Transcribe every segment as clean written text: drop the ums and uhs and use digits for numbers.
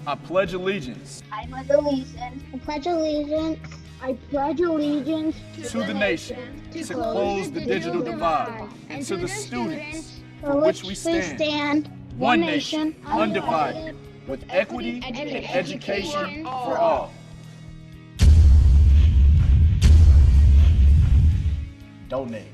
I pledge allegiance I pledge allegiance. I pledge allegiance. I pledge allegiance to the nation, to close the digital divide, and to the students for which we stand, one nation, undivided, with equity and education for all. Donate.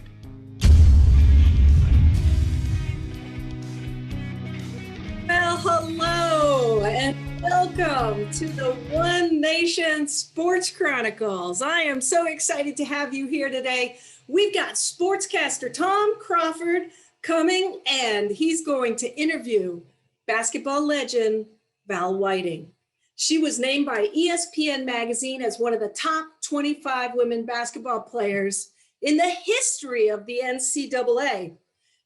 Well, hello and welcome to the One Nation Sports Chronicles. I am so excited to have you here today. We've got sportscaster Tom Crawford coming, and he's going to interview basketball legend Val Whiting. She was named by ESPN Magazine as one of the top 25 women basketball players in the history of the NCAA.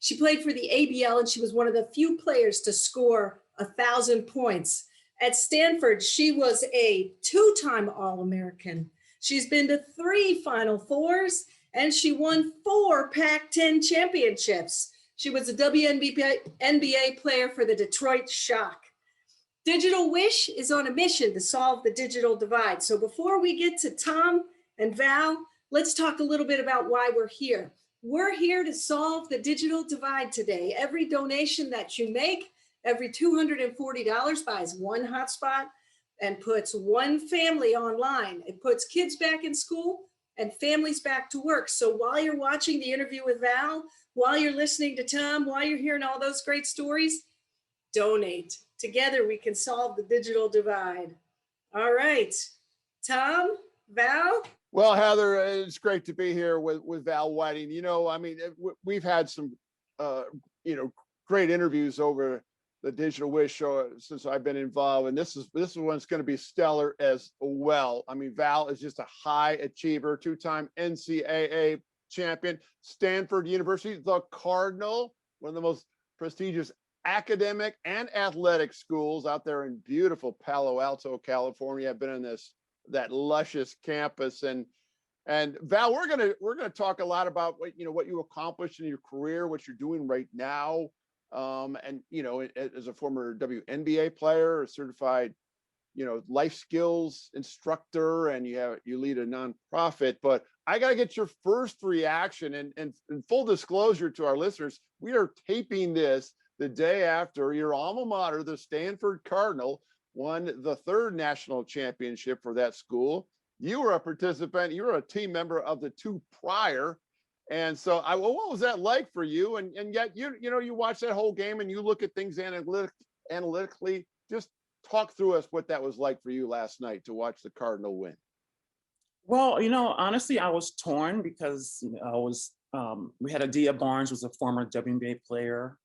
She played for the ABL, and she was one of the few players to score 1,000 points. At Stanford, she was a two-time All-American. She's been to 3 Final Fours, and she won 4 Pac-10 championships. She was a WNBA player for the Detroit Shock. Digital Wish is on a mission to solve the digital divide. So before we get to Tom and Val, let's talk a little bit about why we're here. We're here to solve the digital divide today. Every donation that you make, every $240 buys one hotspot and puts one family online. It puts kids back in school and families back to work. So while you're watching the interview with Val, while you're listening to Tom, while you're hearing all those great stories, donate. Together we can solve the digital divide. All right, Tom, Val. Well, Heather, it's great to be here with Val Whiting. You know, I mean, we've had some, great interviews over the Digital Wish show since I've been involved, and this one's going to be stellar as well. I mean, Val is just a high achiever, 2-time NCAA champion, Stanford University, the Cardinal, one of the most prestigious academic and athletic schools out there in beautiful Palo Alto, California. I've been in that luscious campus, and Val, we're gonna talk a lot about what you accomplished in your career, what you're doing right now, and as a former WNBA player, a certified life skills instructor, and you lead a nonprofit. But I gotta get your first reaction, and full disclosure to our listeners, we are taping this the day after your alma mater, the Stanford Cardinal, won the 3rd national championship for that school. You were a participant, you were a team member of the 2 prior. And so what was that like for you? And yet you watch that whole game and you look at things analytically. Just talk through us what that was like for you last night to watch the Cardinal win. Well, honestly, I was torn because we had Adia Barnes, was a former WNBA player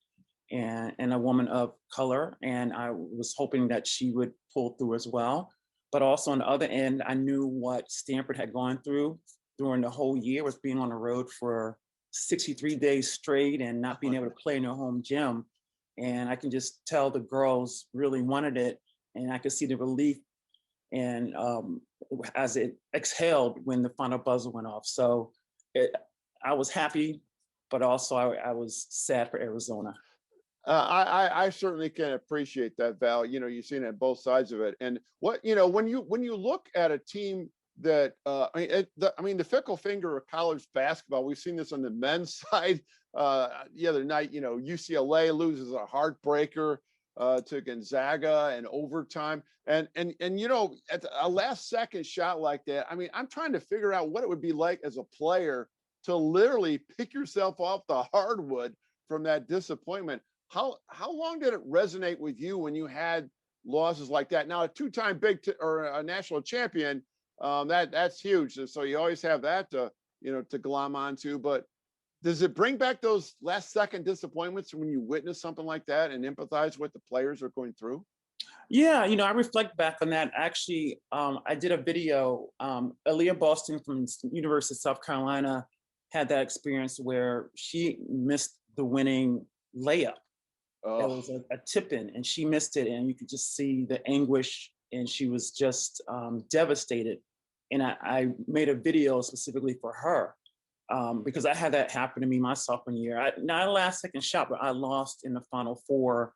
and a woman of color, and I was hoping that she would pull through as well. But also on the other end, I knew what Stanford had gone through during the whole year, was being on the road for 63 days straight and not being able to play in their home gym. And I can just tell the girls really wanted it, and I could see the relief and as it exhaled when the final buzzer went off. So I was happy, but also I was sad for Arizona. I certainly can appreciate that, Val. You've seen it on both sides of it. And when you look at a team that the fickle finger of college basketball, we've seen this on the men's side. The other night, UCLA loses a heartbreaker to Gonzaga in overtime, and at a last second shot like that. I mean, I'm trying to figure out what it would be like as a player to literally pick yourself off the hardwood from that disappointment. How long did it resonate with you when you had losses like that? Now, a 2-time or a national champion, that's huge. So you always have that to glom onto. But does it bring back those last second disappointments when you witness something like that and empathize what the players are going through? Yeah, I reflect back on that. Actually, I did a video. Aaliyah Boston from University of South Carolina had that experience where she missed the winning layup. It was a tip-in, and she missed it, and you could just see the anguish, and she was just devastated. And I made a video specifically for her because I had that happen to me my sophomore year. Not a last-second shot, but I lost in the Final Four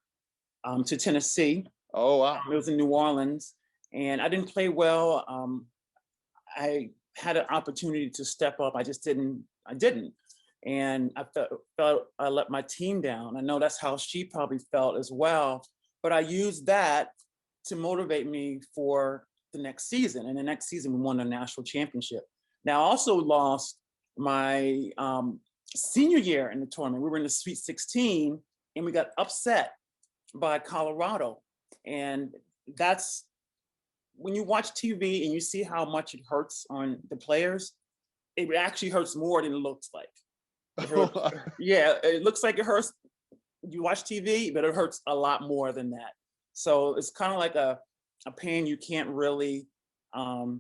to Tennessee. Oh, wow. It was in New Orleans, and I didn't play well. I had an opportunity to step up. I just didn't. I didn't, and I felt I let my team down. I know that's how she probably felt as well. But I used that to motivate me for the next season. And the next season, we won the national championship. Now, I also lost my senior year in the tournament. We were in the Sweet 16, and we got upset by Colorado. And that's when you watch TV and you see how much it hurts on the players, it actually hurts more than it looks like. Yeah, it looks like it hurts. You watch TV, but it hurts a lot more than that. So it's kind of like a pain you can't really put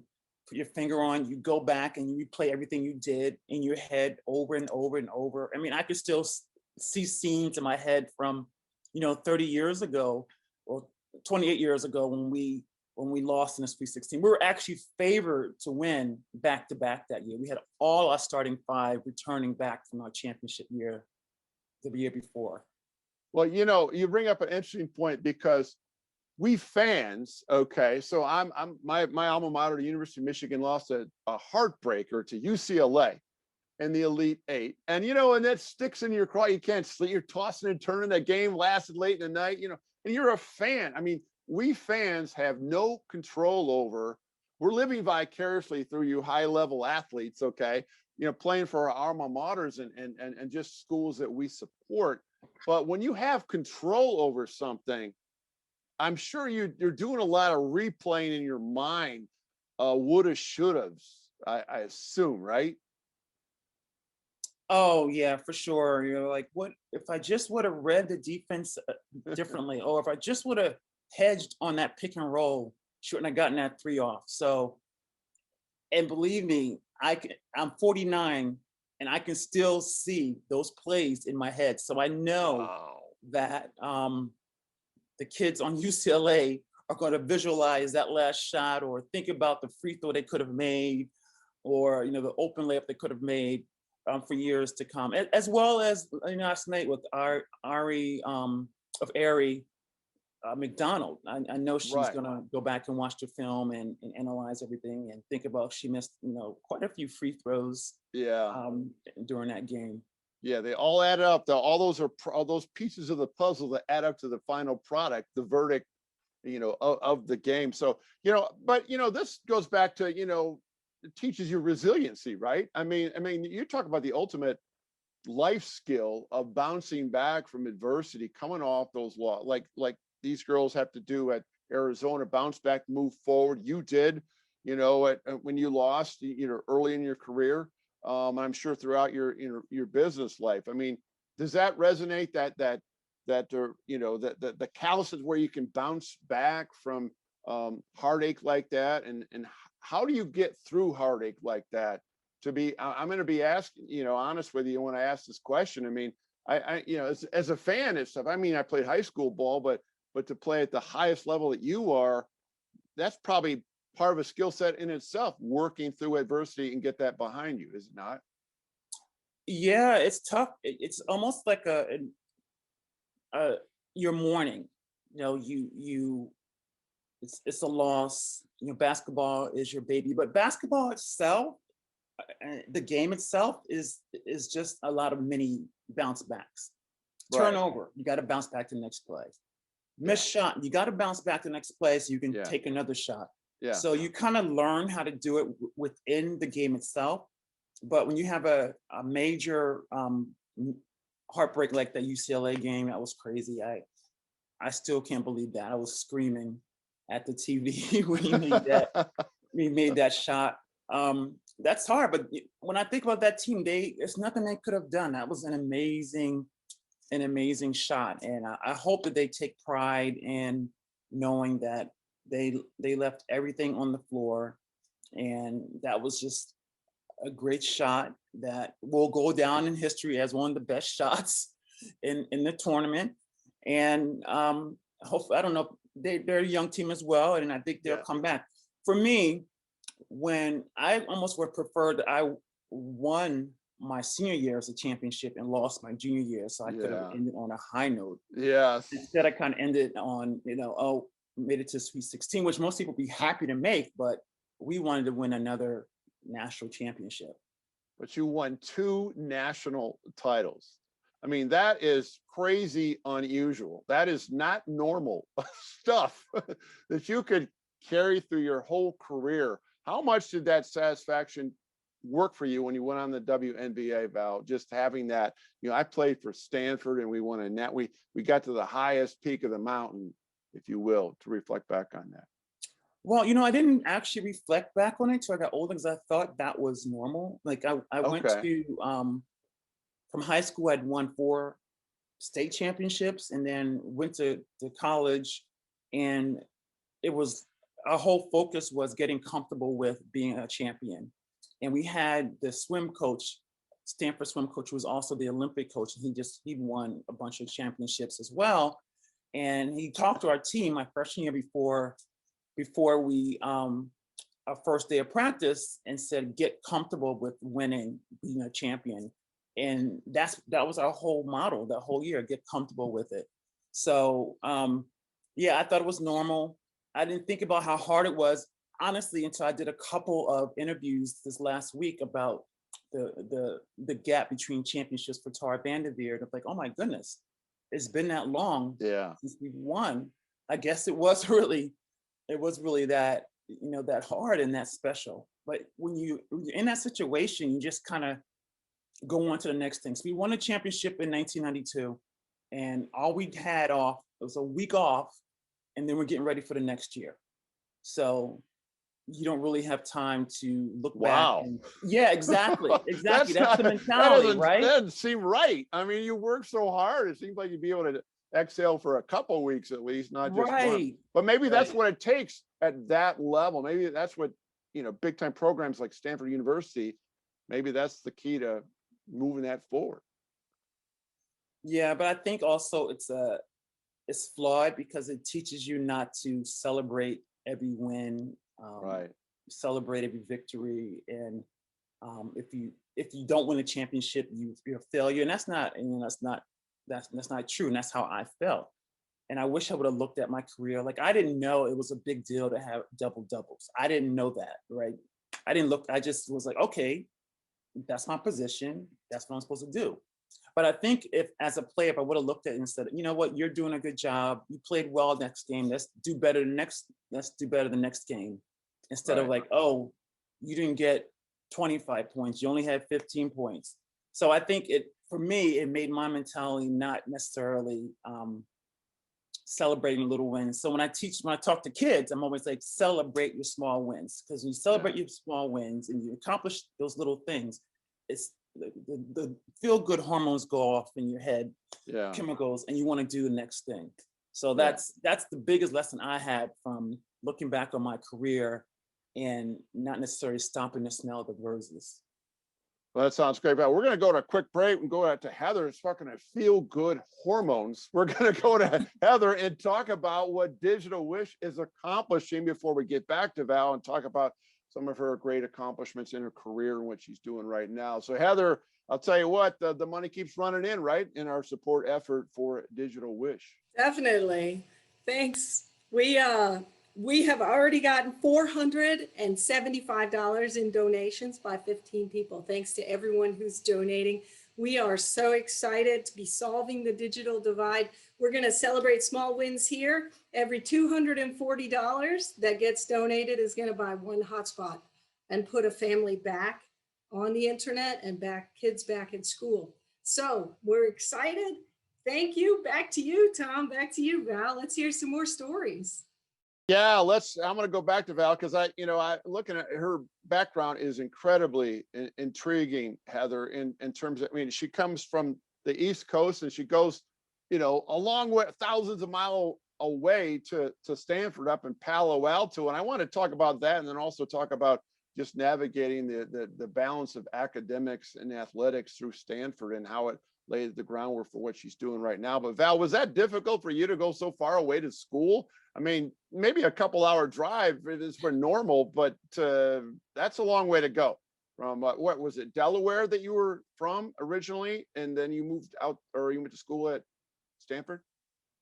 your finger on. You go back and you replay everything you did in your head over and over and over. I mean, I could still see scenes in my head from, 30 years ago or 28 years ago when we lost in the Sweet 16. We were actually favored to win back-to-back that year. We had all our starting five returning back from our championship year the year before. Well, you bring up an interesting point because we fans, okay, so my alma mater, the University of Michigan, lost a heartbreaker to UCLA in the Elite Eight. And, and that sticks in your craw. You can't sleep. You're tossing and turning. That game lasted late in the night, and you're a fan. I mean, we fans have no control over. We're living vicariously through you high-level athletes, okay, playing for our alma maters and just schools that we support. But when you have control over something, I'm sure you're doing a lot of replaying in your mind, woulda, shouldas, I assume, right? Oh yeah, for sure. You're like, what if I just would have read the defense differently, or if I just would have hedged on that pick and roll, shouldn't have gotten that 3 off. So, and believe me, I'm 49 and I can still see those plays in my head. So I know that the kids on UCLA are going to visualize that last shot or think about the free throw they could have made, or the open layup they could have made for years to come, as well as last night with Ari of Ari McDonald. I know she's Right. going to go back and watch the film and analyze everything and think about she missed quite a few free throws during that game. Yeah, they all add up. All those pieces of the puzzle that add up to the final product, the verdict, of the game. So, but this goes back to, it teaches you resiliency, right? I mean, you talk about the ultimate life skill of bouncing back from adversity, coming off those like these girls have to do at Arizona, bounce back, move forward. You did, when you lost, early in your career. I'm sure throughout your business life. I mean, does that resonate? That the calluses where you can bounce back from heartache like that, and how do you get through heartache like that? I'm going to be asking, honest with you when I ask this question. I mean, I as a fan and stuff. I mean, I played high school ball, but to play at the highest level that you are, that's probably part of a skill set in itself, working through adversity and get that behind you, is it not? Yeah, it's tough. It's almost like your mourning. It's a loss. Basketball is your baby, but basketball itself, the game itself is just a lot of mini bounce backs. Right. Turnover, you got to bounce back to the next play. Missed shot, you got to bounce back to the next play so you can take another shot. Yeah. So you kind of learn how to do it within the game itself. But when you have a major heartbreak like that UCLA game, that was crazy. I still can't believe that. I was screaming at the TV when he made that shot. That's hard. But when I think about that team, there's nothing they could have done. That was an amazing shot. And I hope that they take pride in knowing that they left everything on the floor, and that was just a great shot that will go down in history as one of the best shots in the tournament. And hopefully, I don't know, they're a young team as well, and I think they'll come back. For me, when I almost would prefer that I won my senior year as a championship and lost my junior year, so I could have ended on a high note. Yes. Instead, I kind of ended on, made it to Sweet 16, which most people would be happy to make, but we wanted to win another national championship. But you won 2 national titles. I mean, that is crazy unusual. That is not normal stuff that you could carry through your whole career. How much did that satisfaction work for you when you went on the WNBA, Val? Just having that, I played for Stanford and we won a net. We got to the highest peak of the mountain, if you will, to reflect back on that. Well, I didn't actually reflect back on it until I got older because I thought that was normal. Like I went to, from high school, I'd won 4 state championships and then went to college, and it was, our whole focus was getting comfortable with being a champion. And we had the swim coach, Stanford swim coach, who was also the Olympic coach. He won a bunch of championships as well. And he talked to our team my freshman year before we, our first day of practice, and said, get comfortable with winning, being a champion. And that was our whole model that whole year, get comfortable with it. So yeah, I thought it was normal. I didn't think about how hard it was, honestly, until I did a couple of interviews this last week about the gap between championships for Tara Vanderveer. And I'm like, oh my goodness, it's been that long since we've won. I guess it was really that, that hard and that special. But when you're in that situation, you just kind of go on to the next thing. So we won a championship in 1992, and all we had off, it was a week off, and then we're getting ready for the next year. So you don't really have time to look back. And, yeah, exactly. Exactly. That's the mentality, right? That doesn't seem right. I mean, you work so hard. It seems like you'd be able to exhale for a couple of weeks at least, not just one. But maybe that's what it takes at that level. Maybe that's what, big time programs like Stanford University, maybe that's the key to moving that forward. Yeah, but I think also it's flawed because it teaches you not to celebrate every win, celebrate every victory, and if you don't win a championship, you're a failure, and that's not true, and that's how I felt. And I wish I would have looked at my career. Like, I didn't know it was a big deal to have double doubles. I didn't know that, right? I just was like, okay, that's my position. That's what I'm supposed to do. But I think if, as a player, if I would have looked at it and said, you know what, you're doing a good job. You played well next game. Let's do better the next game. Instead of like, oh, you didn't get 25 points. You only had 15 points. So I think for me, it made my mentality not necessarily celebrating little wins. So when I talk to kids, I'm always like, celebrate your small wins. Because when you celebrate your small wins and you accomplish those little things, it's the feel-good hormones go off in your head, chemicals, and you want to do the next thing. So that's the biggest lesson I had from looking back on my career and not necessarily stopping the smell of the roses. Well, that sounds great, Val. We're going to go to a quick break and go out to Heather. It's talking to feel-good hormones. We're going to go to Heather and talk about what Digital Wish is accomplishing before we get back to Val and talk about some of her great accomplishments in her career and what she's doing right now. So Heather, I'll tell you what, the money keeps running in, right, in our support effort for Digital Wish. Definitely. Thanks. We have already gotten $475 in donations by 15 people. Thanks to everyone who's donating. We are so excited to be solving the digital divide. We're going to celebrate small wins here. Every $240 that gets donated is going to buy one hotspot and put a family back on the internet and kids back in school. So we're excited. Thank you. Back to you, Tom. Back to you, Val. Let's hear some more stories. Yeah, I'm going to go back to Val because I looking at her background is incredibly intriguing, Heather, in terms of, she comes from the East Coast and she goes, a long way, thousands of miles away to Stanford up in Palo Alto. And I want to talk about that and then also talk about just navigating the balance of academics and athletics through Stanford and how it laid the groundwork for what she's doing right now. But Val, was that difficult for you to go so far away to school? I mean, maybe a couple-hour drive is for normal, but that's a long way to go. From what was it, Delaware that you were from originally, and then you moved out, or you went to school at Stanford?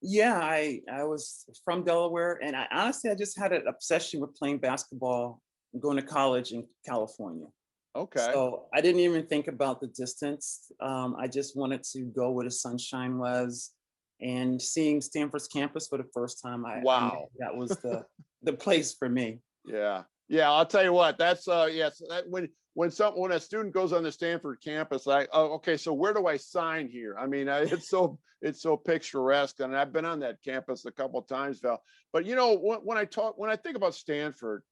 Yeah, I was from Delaware, and I honestly I just had an obsession with playing basketball and going to college in California. Okay. So I didn't even think about the distance. I just wanted to go where the sunshine was, and seeing Stanford's campus for the first time, I knew Wow. that was the place for me. Yeah. Yeah. I'll tell you what, that's yes. That, when a student goes on the Stanford campus, like, oh, okay, so where do I sign here? I mean, it's so picturesque, and I've been on that campus a couple of times, Val. But you know, when I think about Stanford,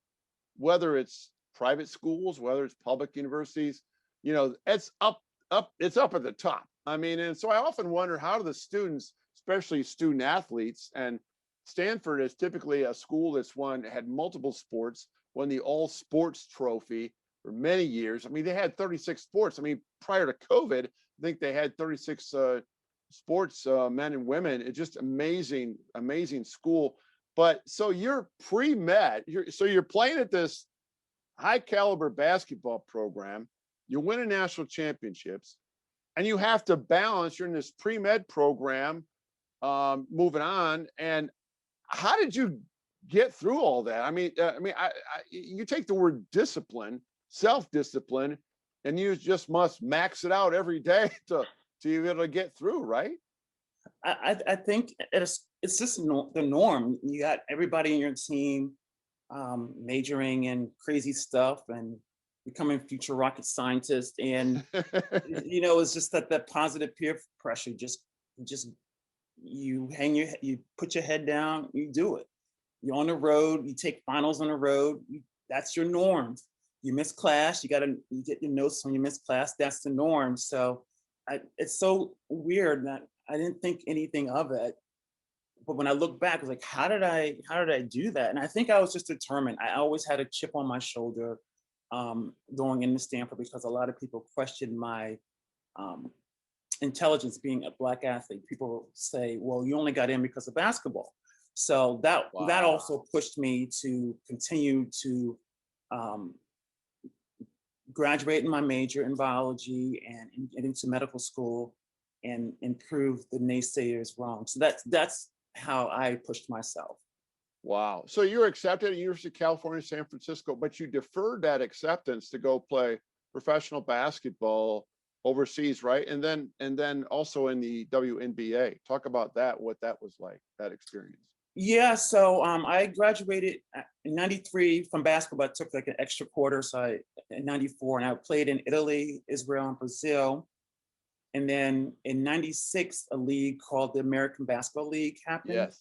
whether it's private schools, whether it's public universities, you know, it's up at the top. I mean, and so I often wonder, how do the students, especially student athletes, and Stanford is typically a school had multiple sports, won the all sports trophy for many years. I mean, they had 36 sports. I mean, prior to COVID, I think they had 36 sports, men and women. It's just amazing, amazing school. But so you're pre-med, you're playing at this high caliber basketball program, you win a national championships, and you have to balance, you're in this pre-med program, moving on. And how did you get through all that? You take the word discipline, self-discipline, and you just must max it out every day to be able to get through, right? I think it's just the norm. You got everybody in your team majoring in crazy stuff and becoming future rocket scientists, and you know, it's just that positive peer pressure. Just you you put your head down, you do it. You're on the road, you take finals on the road. That's your norm. You miss class, you get your notes when you miss class. That's the norm. So it's so weird that I didn't think anything of it. But when I look back, I was like, how did I do that? And I think I was just determined. I always had a chip on my shoulder going into Stanford, because a lot of people questioned my intelligence being a Black athlete. People say, well, you only got in because of basketball. So that also pushed me to continue to graduate in my major in biology and get into medical school and prove the naysayers wrong. So that's how I pushed myself. Wow. So you were accepted at University of California, San Francisco, but you deferred that acceptance to go play professional basketball overseas, right? And then also in the WNBA. Talk about that, what that was like, that experience. Yeah, so I graduated in '93 from basketball. I took like an extra quarter, so in '94, and I played in Italy, Israel, and Brazil. And then in '96, a league called the American Basketball League happened. Yes.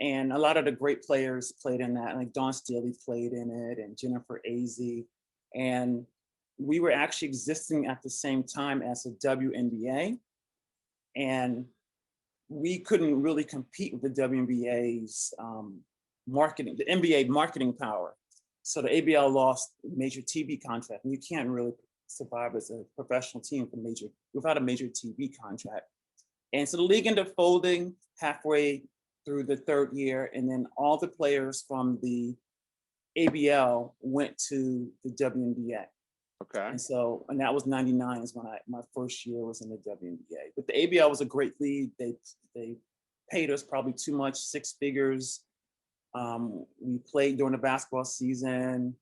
And a lot of the great players played in that, like Dawn Staley played in it, and Jennifer Azzi. And we were actually existing at the same time as the WNBA. And we couldn't really compete with the WNBA's marketing, the NBA marketing power. So the ABL lost a major TV contract, and you can't really survive as a professional team without a major TV contract. And so the league ended up folding halfway through the third year, and then all the players from the ABL went to the WNBA. Okay. And that was '99 is when my first year was in the WNBA. But the ABL was a great league. They paid us probably too much, 6 figures. We played during the basketball season.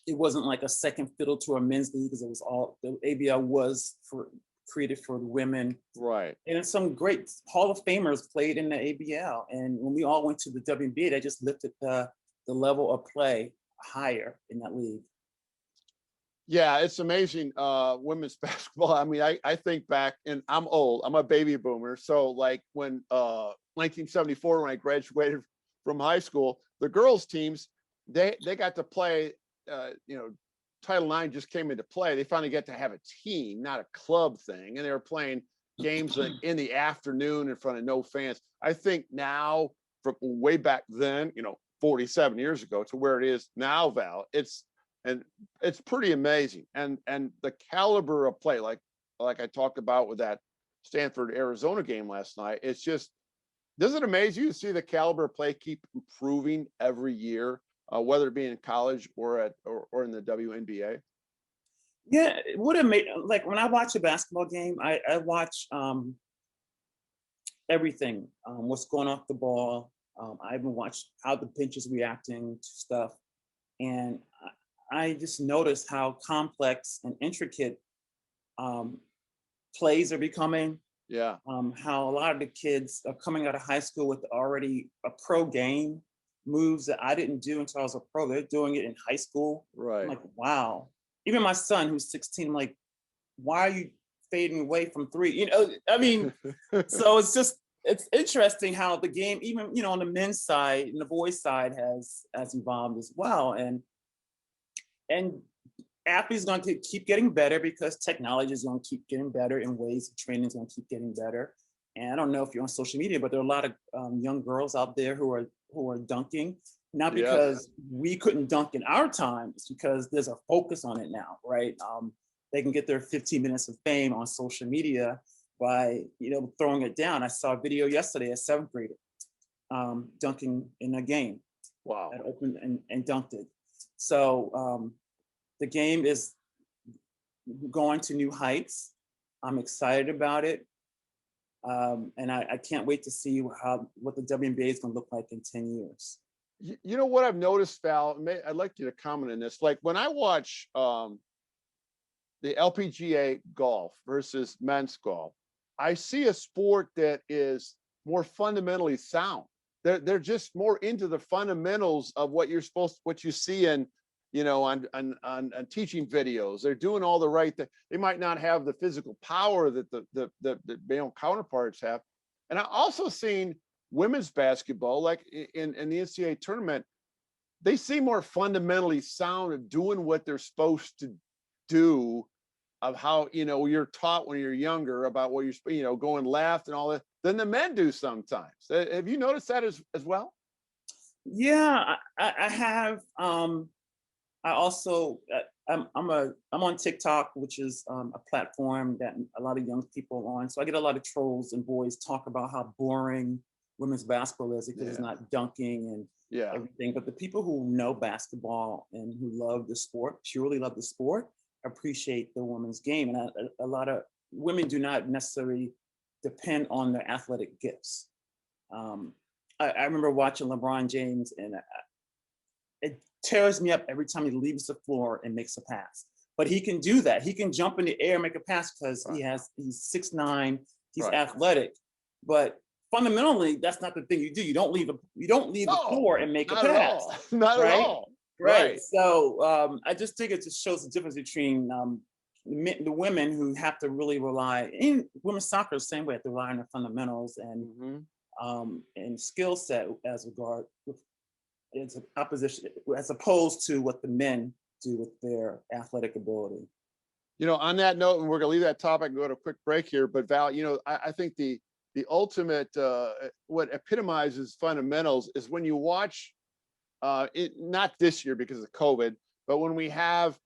It wasn't like a second fiddle to a men's league, because the ABL was created for women. Right. And some great Hall of Famers played in the ABL. And when we all went to the WNBA, they just lifted the level of play higher in that league. Yeah, it's amazing. Women's basketball. I mean, I think back, and I'm old. I'm a baby boomer. So like when 1974, when I graduated from high school, the girls teams, they got to play, Title IX just came into play. They finally got to have a team, not a club thing. And they were playing games in the afternoon in front of no fans. I think now, from way back then, 47 years ago, to where it is now, Val, it's pretty amazing. And the caliber of play, like I talked about with that Stanford Arizona game last night, it's just, does it amaze you to see the caliber of play keep improving every year, whether it be in college or in the WNBA? Yeah, it would have made, like when I watch a basketball game, I watch everything, what's going off the ball. I even watched how the bench is reacting to stuff. And I just noticed how complex and intricate plays are becoming. Yeah. How a lot of the kids are coming out of high school with already a pro game, moves that I didn't do until I was a pro. They're doing it in high school. Right. I'm like, wow. Even my son, who's 16, I'm like, why are you fading away from three? You know, I mean, so it's interesting how the game, even, you know, on the men's side and the boys' side has evolved as well. And athletes are going to keep getting better because technology is going to keep getting better and ways of training is going to keep getting better. And I don't know if you're on social media, but there are a lot of young girls out there who are dunking, not because we couldn't dunk in our time, it's because there's a focus on it now, right? They can get their 15 minutes of fame on social media by, you know, throwing it down. I saw a video yesterday, a 7th grader dunking in a game. Wow. That opened and dunked it. So the game is going to new heights. I'm excited about it. And I can't wait to see what the WNBA is going to look like in 10 years. You know what I've noticed, Val? I'd like you to comment on this. Like when I watch the LPGA golf versus men's golf, I see a sport that is more fundamentally sound. They're just more into the fundamentals of what you see in, you know, on teaching videos. They're doing all the right thing. They might not have the physical power that the male counterparts have. And I also seen women's basketball, like in the NCAA tournament, they seem more fundamentally sound at doing what they're supposed to do, of how, you know, you're taught when you're younger about what you're, you know, going left and all that, than the men do sometimes. Have you noticed that as well? Yeah, I have. I also, I'm on TikTok, which is a platform that a lot of young people are on. So I get a lot of trolls and boys talk about how boring women's basketball is because it's not dunking and everything. But the people who know basketball and who love the sport, purely love the sport, appreciate the women's game. And a lot of women do not necessarily depend on their athletic gifts. I remember watching LeBron James, and it tears me up every time he leaves the floor and makes a pass. But he can do that. He can jump in the air and make a pass because he's 6'9", he's athletic. But fundamentally, that's not the thing you do. You don't leave the floor and make a pass. Not at all. Right. So I just think it just shows the difference between the women who have to really rely, in women's soccer, the same way, have to rely on their fundamentals and skill set as regard it's opposition, as opposed to what the men do with their athletic ability. You know, on that note, and we're going to leave that topic and go to a quick break here, but Val, you know, I think the ultimate, what epitomizes fundamentals is when you watch, not this year because of COVID, but when we have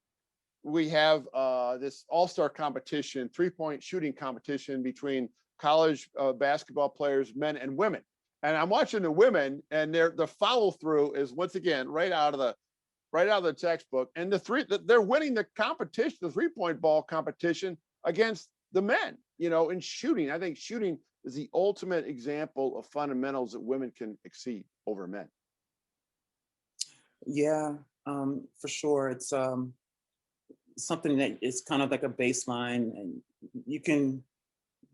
this all-star competition, 3-point shooting competition between college basketball players, men and women. And I'm watching the women, and the follow through is once again right out of the textbook. And they're winning the competition, the 3-point ball competition against the men. You know, in shooting, I think shooting is the ultimate example of fundamentals that women can exceed over men. Yeah, for sure. It's something that is kind of like a baseline, and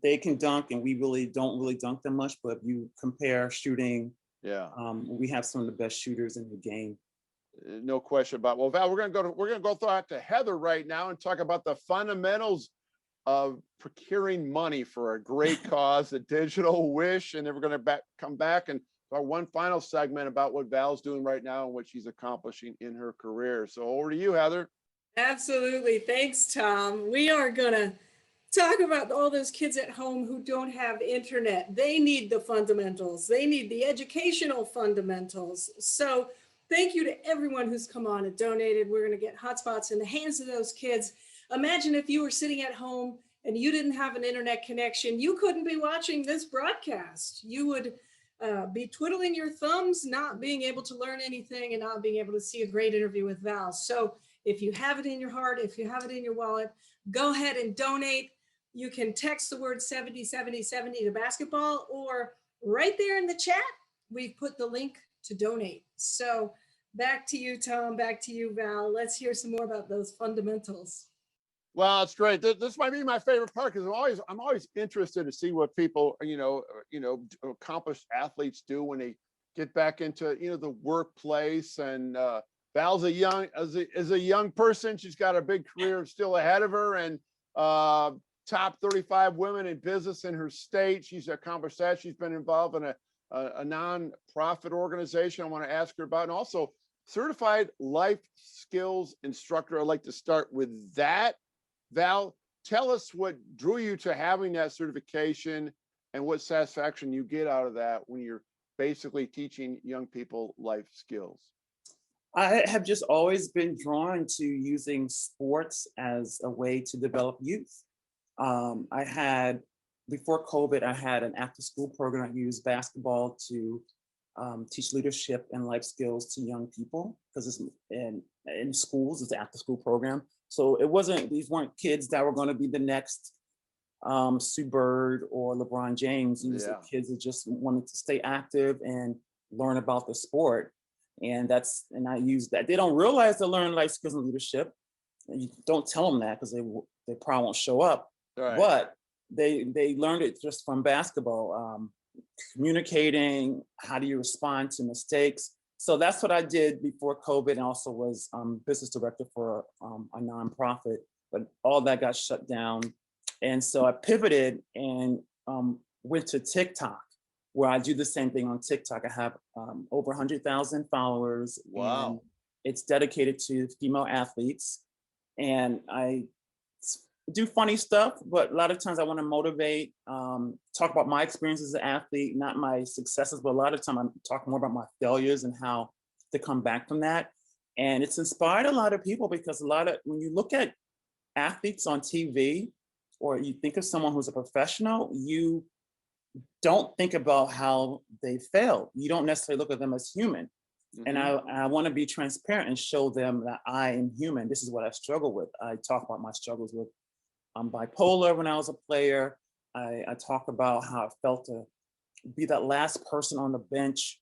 they can dunk, and we don't really dunk them much, but if you compare shooting, we have some of the best shooters in the game. No question about it. Well, Val, we're gonna go out to Heather right now and talk about the fundamentals of procuring money for a great cause, the Digital Wish, and then we're gonna come back and our one final segment about what Val's doing right now and what she's accomplishing in her career. So over to you, Heather. Absolutely. Thanks, Tom. We are going to talk about all those kids at home who don't have internet. They need the fundamentals. They need the educational fundamentals. So thank you to everyone who's come on and donated. We're going to get hotspots in the hands of those kids. Imagine if you were sitting at home and you didn't have an internet connection. You couldn't be watching this broadcast. You would be twiddling your thumbs, not being able to learn anything and not being able to see a great interview with Val. So if you have it in your heart, if you have it in your wallet, go ahead and donate. You can text the word 707070 to basketball, or right there in the chat, we've put the link to donate. So back to you, Tom, back to you, Val. Let's hear some more about those fundamentals. Well, it's great. This might be my favorite part because I'm always interested to see what people, accomplished athletes do when they get back into, the workplace. And Val's a young person. She's got a big career still ahead of her, and top 35 women in business in her state. She's accomplished that. She's been involved in a non-profit organization I want to ask her about, and also certified life skills instructor. I'd like to start with that. Val, tell us what drew you to having that certification and what satisfaction you get out of that when you're basically teaching young people life skills. I have just always been drawn to using sports as a way to develop youth. Before COVID, I had an after-school program. I used basketball to teach leadership and life skills to young people, because it's in schools, it's an after-school program. So these weren't kids that were going to be the next Sue Bird or LeBron James. These are kids that just wanted to stay active and learn about the sport. And I use that. They don't realize they're learning life skills and leadership. And you don't tell them that because they probably won't show up. Right. But they learned it just from basketball, communicating, how do you respond to mistakes. So that's what I did before COVID, and also was business director for a nonprofit, but all that got shut down. And so I pivoted and went to TikTok, where I do the same thing on TikTok. I have over 100,000 followers. Wow. And it's dedicated to female athletes. And I do funny stuff, but a lot of times I want to motivate, talk about my experience as an athlete, not my successes, but a lot of time I'm talking more about my failures and how to come back from that. And it's inspired a lot of people, because when you look at athletes on TV, or you think of someone who's a professional, you don't think about how they failed. You don't necessarily look at them as human. Mm-hmm. And I want to be transparent and show them that I am human. This is what I struggle with. I talk about my struggles with bipolar when I was a player. I talk about how I felt to be that last person on the bench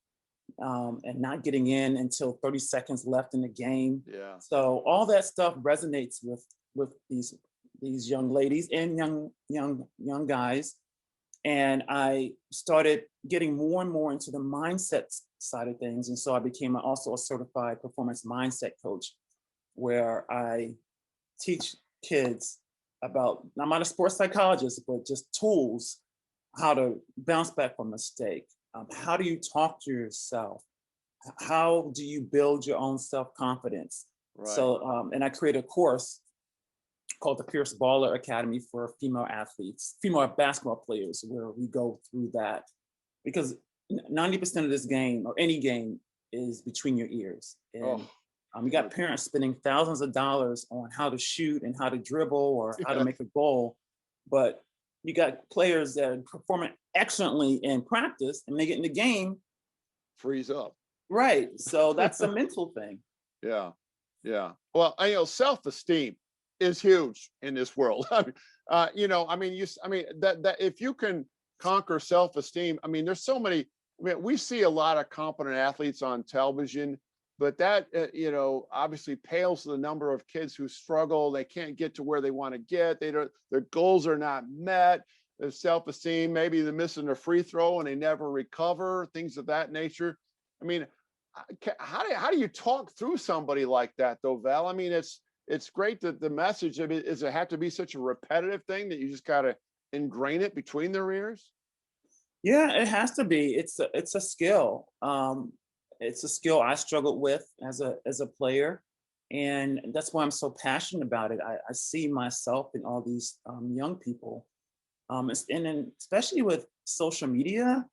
and not getting in until 30 seconds left in the game. Yeah. So all that stuff resonates with these young ladies and young guys. And I started getting more and more into the mindset side of things. And so I became also a certified performance mindset coach, where I teach kids about, I'm not a sports psychologist, but just tools, how to bounce back from mistake. How do you talk to yourself? How do you build your own self-confidence? Right. So, and I created a course called the Fierce Baller Academy for female athletes, female basketball players, where we go through that. Because 90% of this game, or any game, is between your ears. And you got parents spending thousands of dollars on how to shoot and how to dribble or how to make a goal. But you got players that are performing excellently in practice, and they get in the game, freeze up. Right. So that's a mental thing. Yeah. Yeah. Well, self-esteem is huge in this world. That if you can conquer self-esteem, there's so many. We see a lot of competent athletes on television, but that obviously pales to the number of kids who struggle. They can't get to where they want to get. Their goals are not met. Their self-esteem, maybe they're missing a free throw and they never recover. Things of that nature. How do you talk through somebody like that, though, Val? It's great that the message of it is, it have to be such a repetitive thing that you just got to ingrain it between their ears. Yeah, it has to be. It's a skill. It's a skill I struggled with as a player, and that's why I'm so passionate about it. I see myself in all these young people, and then especially with social media.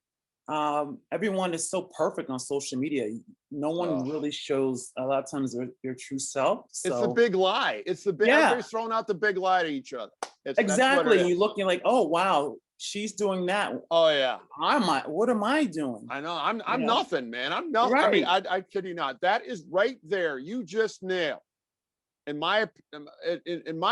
Everyone is so perfect on social media. No one really shows a lot of times their true self. So, it's the big lie. It's the big. Yeah. Everybody's throwing out the big lie to each other. Exactly. You're looking like, oh wow, she's doing that. Oh yeah. What am I doing? I know. I'm nothing, man. I'm nothing. Right. I kid you not. That is right there. You just nailed. In my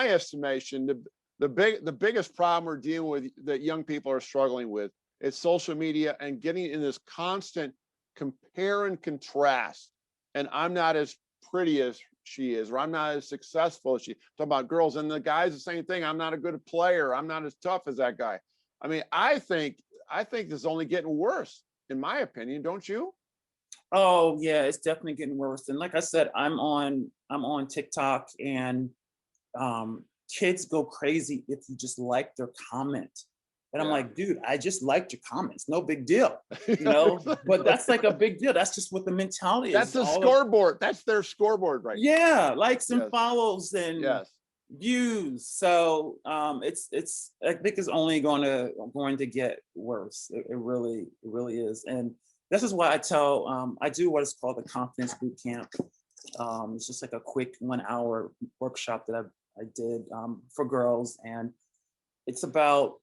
estimation, the biggest problem we're dealing with that young people are struggling with is social media and getting in this constant compare and contrast. And I'm not as pretty as she is, or I'm not as successful as she. Talking about girls, and the guys the same thing. I'm not a good player. I'm not as tough as that guy. I mean, I think this is only getting worse, in my opinion. Don't you? Oh yeah, it's definitely getting worse. And like I said, I'm on TikTok, and kids go crazy if you just like their comment. And I'm like, dude, I just liked your comments. No big deal, you know? But that's like a big deal. That's just what the mentality is. That's the scoreboard. That's their scoreboard, right? Yeah, likes and follows and views. So it's I think it's only going to get worse. It really is. And this is why I do what is called the Confidence Boot Camp. It's just like a quick 1 hour workshop that I did for girls, and it's about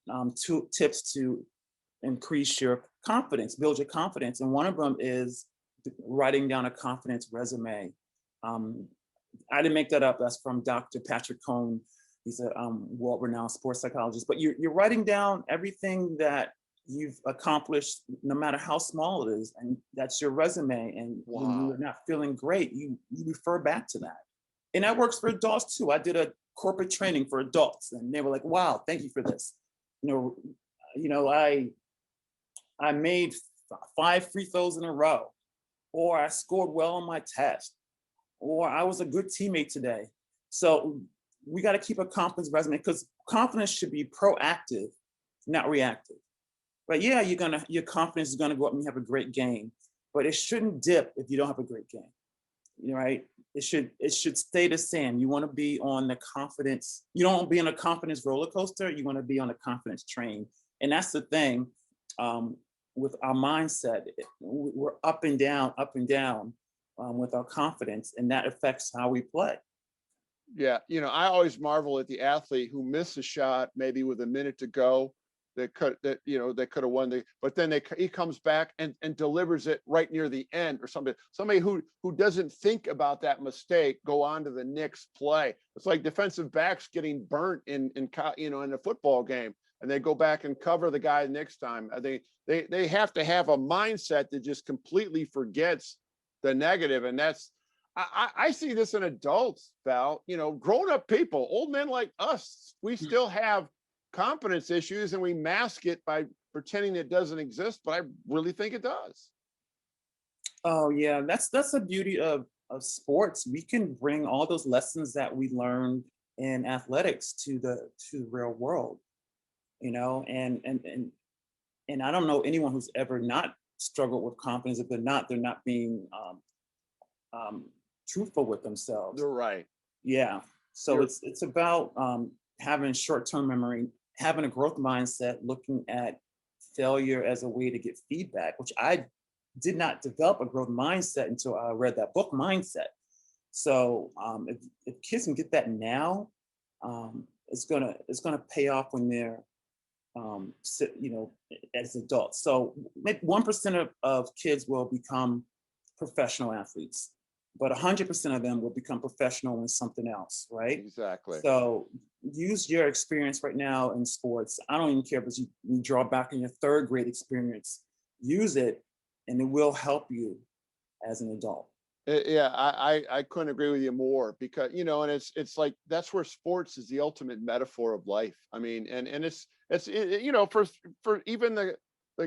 2 tips to increase your confidence, build your confidence. And one of them is writing down a confidence resume. I didn't make that up. That's from Dr. Patrick Cohn. He's a world-renowned sports psychologist. But you're writing down everything that you've accomplished, no matter how small it is, and that's your resume. And when you're not feeling great, you refer back to that. And that works for adults too. I did a corporate training for adults, and they were like, "Wow, thank you for this." You know, I made 5 free throws in a row, or I scored well on my test, or I was a good teammate today. So we got to keep a confidence resume, because confidence should be proactive, not reactive. But yeah, your confidence is gonna go up when you have a great game, but it shouldn't dip if you don't have a great game. Right? It should stay the same. You want to be on the confidence. You don't want to be on a confidence roller coaster. You want to be on a confidence train. And that's the thing with our mindset. We're up and down with our confidence, and that affects how we play. Yeah, I always marvel at the athlete who missed a shot maybe with a minute to go. They could have won. But then he comes back and delivers it right near the end, or something. Somebody who doesn't think about that mistake go on to the next play. It's like defensive backs getting burnt in a football game, and they go back and cover the guy next time. They have to have a mindset that just completely forgets the negative, and that's. I see this in adults, Val. Grown-up people, old men like us, we still have confidence issues, and we mask it by pretending it doesn't exist, but I really think it does. Oh yeah, that's the beauty of sports. We can bring all those lessons that we learned in athletics to the real world, and I don't know anyone who's ever not struggled with confidence. If they're not being truthful with themselves. You're right. Yeah. So it's about having short-term memory, having a growth mindset, looking at failure as a way to get feedback, which I did not develop a growth mindset until I read that book, Mindset. So if kids can get that now, it's gonna pay off when they're as adults. So maybe 1% of kids will become professional athletes, but 100% of them will become professional in something else, right? Exactly. So use your experience right now in sports. I don't even care if you draw back on your 3rd grade experience. Use it, and it will help you as an adult. Yeah, I couldn't agree with you more, because and it's like that's where sports is the ultimate metaphor of life. I mean, and it's for even the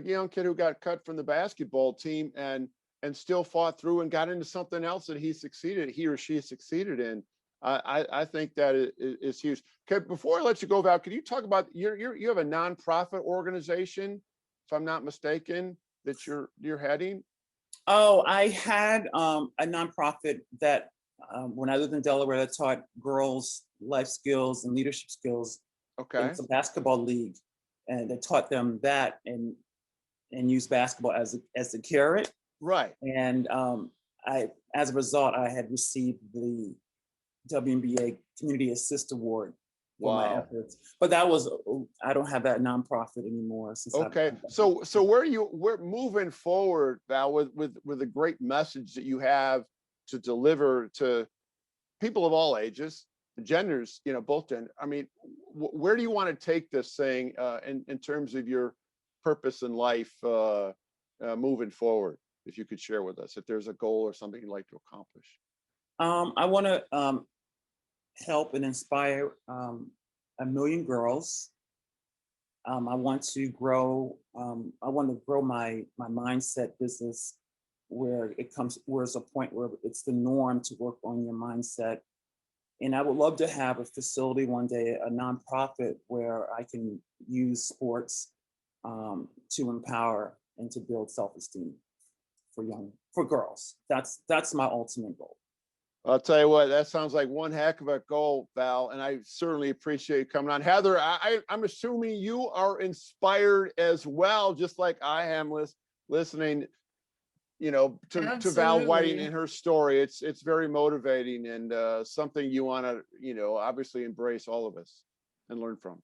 young kid who got cut from the basketball team and still fought through and got into something else that he or she succeeded in. I think that is huge. Okay, before I let you go, Val, can you talk about you have a nonprofit organization, if I'm not mistaken, that you're heading? Oh, I had a nonprofit that when I lived in Delaware, that taught girls life skills and leadership skills. Okay. It's a basketball league, and they taught them that and use basketball as a carrot. Right. And as a result, I had received the WNBA Community Assist Award for my efforts. But I don't have that nonprofit anymore. Okay. So we're moving forward, Val, with a great message that you have to deliver to people of all ages, genders, both gender. I mean, where do you want to take this thing in terms of your purpose in life moving forward? If you could share with us, if there's a goal or something you'd like to accomplish. I want to help and inspire 1 million girls. I want to grow. I want to grow my mindset business, where it's a point where it's the norm to work on your mindset. And I would love to have a facility one day, a nonprofit, where I can use sports to empower and to build self-esteem for girls. That's my ultimate goal. I'll tell you what, that sounds like one heck of a goal, Val, and I certainly appreciate you coming on. Heather, I'm assuming you are inspired as well, just like I am listening, to Val Whiting and her story. It's very motivating and something you want to, obviously embrace, all of us, and learn from.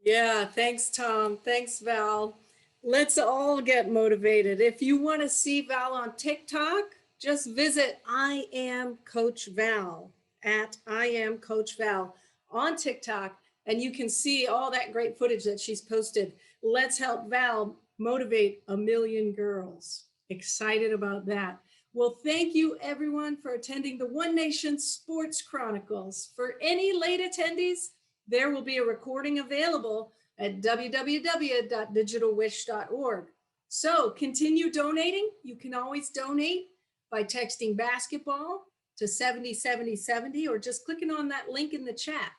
Yeah, thanks, Tom. Thanks, Val. Let's all get motivated. If you want to see Val on TikTok, just visit I Am Coach Val at I Am Coach Val on TikTok, and you can see all that great footage that she's posted. Let's help Val motivate 1 million girls. Excited about that. Well, thank you everyone for attending the One Nation Sports Chronicles. For any late attendees, there will be a recording available at www.digitalwish.org. So continue donating. You can always donate by texting basketball to 707070 or just clicking on that link in the chat.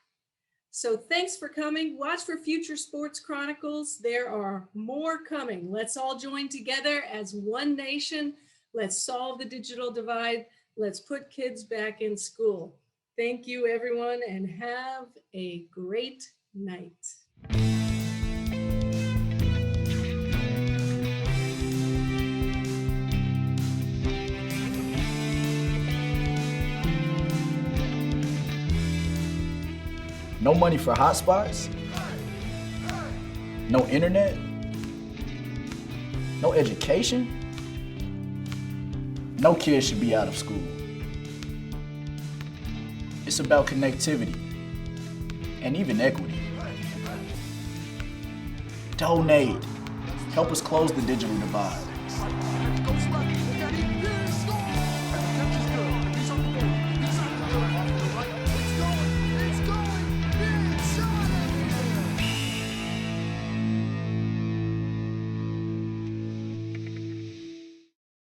So thanks for coming. Watch for future Sports Chronicles. There are more coming. Let's all join together as one nation. Let's solve the digital divide. Let's put kids back in school. Thank you, everyone, and have a great night. No money for hotspots? No internet? No education? No kid should be out of school. It's about connectivity and even equity. Donate. Help us close the digital divide.